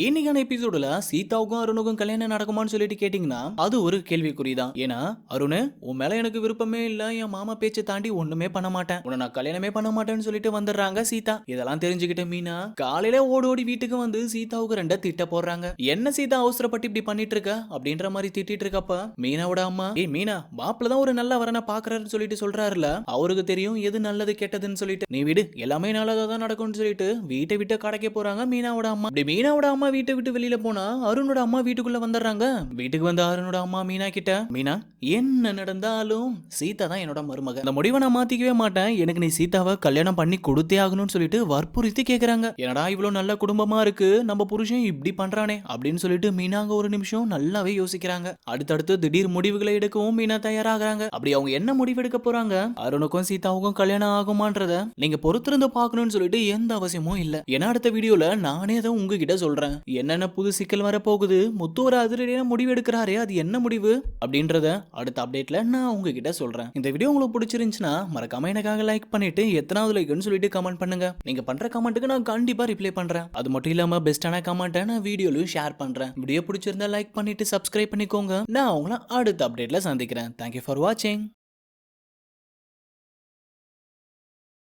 இன்னைக்கான எபிசோடுல சீதாவுக்கும் அருணுக்கும் கல்யாணம் நடக்குமான்னு சொல்லிட்டு கேட்டீங்கன்னா அது ஒரு கேள்விக்குறிதான். ஏன்னா அருண், உன் மேல எனக்கு விருப்பமே இல்ல, என் மாமா பேச்சை தாண்டி ஒண்ணுமே பண்ண மாட்டேன், உன்னை நான் கல்யாணமே பண்ண மாட்டேன்னு சொல்லிட்டு வந்துடுறாங்க சீதா. இதெல்லாம் தெரிஞ்சுக்கிட்ட மீனா காலையில ஓடி ஓடி வீட்டுக்கு வந்து சீதாவுக்கு ரெண்ட திட்ட போடுறாங்க. என்ன சீதா அவசரப்பட்டு இப்படி பண்ணிட்டு இருக்க அப்படின்ற மாதிரி திட்டிட்டு இருக்கப்ப மீனாவோட அம்மா, ஏய் மீனா, மாப்பிள்ள தான் ஒரு நல்ல வரனை பாக்குறாருன்னு சொல்லிட்டு சொல்றாருல, அவருக்கு தெரியும் எது நல்லது கெட்டதுன்னு சொல்லிட்டு, நீ விடு எல்லாமே நல்லதா தான் நடக்கும்னு சொல்லிட்டு வீட்டை விட்டு கடைக்க போறாங்க மீனாவோட அம்மா. அப்படி மீனாவோட அம்மா வீட்டை விட்டு வெளியில போனா அருணோட அம்மா வீட்டுக்குள்ள வந்துடுறாங்க. வீட்டுக்கு வந்த அருணோட அம்மா மீனா கிட்ட, மீனா, என்ன நடந்தாலும் சீதா தான் என்னோட மருமக, இந்த முடிவை நான் மாத்திக்கவே மாட்டேன், எனக்கு நீ சீதாவை கல்யாணம் பண்ணி கொடுத்தே ஆகணும்னு சொல்லிட்டு வற்புறுத்தி கேக்குறாங்க. என்னடா இவ்வளவு நல்ல குடும்பமா இருக்கு, நம்ம புருஷன் இப்படி பண்றானே அப்படின்னு சொல்லிட்டு மீனாங்க ஒரு நிமிஷம் நல்லாவே யோசிக்கிறாங்க. அடுத்தடுத்து திடீர் முடிவுகளை எடுக்கவும் மீனா தயாராகிறாங்க. அப்படி அவங்க என்ன முடிவு எடுக்க போறாங்க, அருணுக்கும் சீதாவுக்கும் கல்யாணம் ஆகுமான்றத நீங்க பொறுத்திருந்து பார்க்கணும்னு சொல்லிட்டு எந்த அவசியமும் இல்ல. ஏன்னா அடுத்த வீடியோல நானே அதை உங்ககிட்ட சொல்றேன். என்னென்ன புது சிக்கல் வர போகுது, முத்து ஒரு அதிரடியான முடிவு எடுக்கிறாரே, அது என்ன முடிவு அப்படின்றத அடுத்த அப்டேட்ல நான் உங்ககிட்ட சொல்றேன். இந்த வீடியோ உங்களுக்கு பிடிச்சிருந்துச்சுன்னா மறக்காம எனக்காக லைக் பண்ணிட்டு எத்தனாவது லைக்னு சொல்லிட்டு கமெண்ட் பண்ணுங்க. நீங்க பண்ற கமெண்ட்டுக்கு நான் கண்டிப்பா ரிப்ளை பண்றேன். அது மட்டும் இல்லாம பெஸ்டான கமெண்ட்டை நான் வீடியோலயும் ஷேர் பண்றேன். வீடியோ பிடிச்சிருந்தா லைக் பண்ணிட்டு சப்ஸ்கிரைப் பண்ணிக்கோங்க. நான் உங்களை அடுத்த அப்டேட்ல சந்திக்கிறேன். தேங்க்யூ ஃபார் வாட்சிங்.